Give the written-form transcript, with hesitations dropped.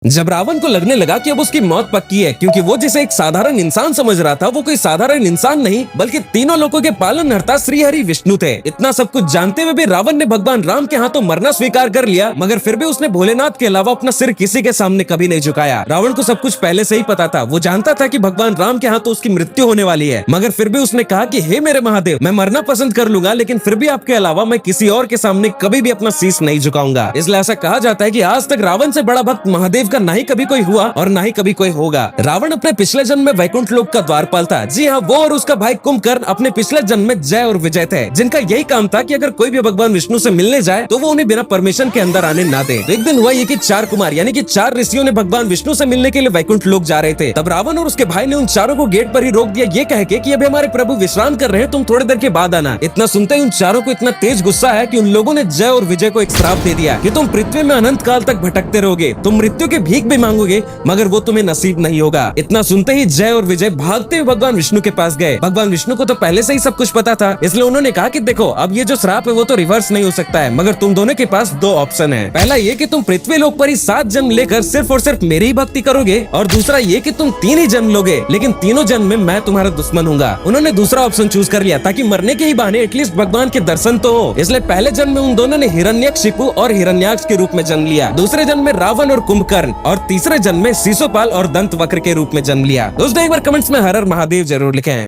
जब रावण को लगने लगा कि अब उसकी मौत पक्की है, क्योंकि वो जिसे एक साधारण इंसान समझ रहा था वो कोई साधारण इंसान नहीं बल्कि तीनों लोगों के पालनहर्ता श्री हरि विष्णु थे। इतना सब कुछ जानते हुए भी रावण ने भगवान राम के हाथों मरना स्वीकार कर लिया, मगर फिर भी उसने भोलेनाथ के अलावा अपना सिर किसी के सामने कभी नहीं झुकाया। रावण को सब कुछ पहले से ही पता था। वो जानता था कि भगवान राम के हाथों उसकी मृत्यु होने वाली है, मगर फिर भी उसने कहा कि हे मेरे महादेव, मैं मरना पसंद कर लूंगा, लेकिन फिर भी आपके अलावा मैं किसी और के सामने कभी भी अपना शीश नहीं झुकाऊंगा। इसलिए ऐसा कहा जाता है कि आज तक रावण से बड़ा भक्त महादेव का ना ही कभी कोई हुआ और ना ही कभी कोई होगा। रावण अपने पिछले जन्म में वैकुंठ लोक का द्वारपाल था। जी हाँ, वो और उसका भाई कुंभकर्ण अपने पिछले जन्म में जय और विजय थे, जिनका यही काम था कि अगर कोई भी भगवान विष्णु से मिलने जाए तो वो उन्हें बिना परमिशन के अंदर आने ना दे। तो एक दिन हुआ ये कि 4 कुमार यानी कि 4 ऋषियों ने भगवान विष्णु से मिलने के लिए वैकुंठ लोक जा रहे थे। तब रावण और उसके भाई ने उन चारों को गेट पर ही रोक दिया, ये कह के कि अभी हमारे प्रभु विश्राम कर रहे हैं, तुम थोड़ी देर के बाद आना। इतना सुनते ही उन चारों को इतना तेज गुस्सा है कि उन लोगों ने जय और विजय को एक श्राप दे दिया कि तुम पृथ्वी में अनंत काल तक भटकते रहोगे, तुम मृत्यु की भीख भी मांगोगे मगर वो तुम्हें नसीब नहीं होगा। इतना सुनते ही जय और विजय भागते हुए भगवान विष्णु के पास गए। भगवान विष्णु को तो पहले से ही सब कुछ पता था, इसलिए उन्होंने कहा कि देखो, अब ये जो श्राप है वो तो रिवर्स नहीं हो सकता है, मगर तुम दोनों के पास 2 ऑप्शन है। पहला ये कि तुम पृथ्वी लोक पर ही 7 जन्म लेकर सिर्फ और सिर्फ मेरी ही भक्ति करोगे, और दूसरा ये कि तुम 3 ही जन्म लोगे, लेकिन तीनों जन्म में मैं तुम्हारा दुश्मन हूँगा। उन्होंने दूसरा ऑप्शन चूज कर लिया ताकि मरने के ही बहाने एटलीस्ट भगवान के दर्शन तो हो। इसलिए पहले जन्म में उन दोनों ने हिरण्यकशिपु और हिरण्याक्ष के रूप में जन्म लिया, दूसरे जन्म में रावण और कुंभकर्ण, और तीसरे जन्म में शिशुपाल और दंतवक्र के रूप में जन्म लिया। दोस्तों, एक बार कमेंट्स में हर हर महादेव जरूर लिखें।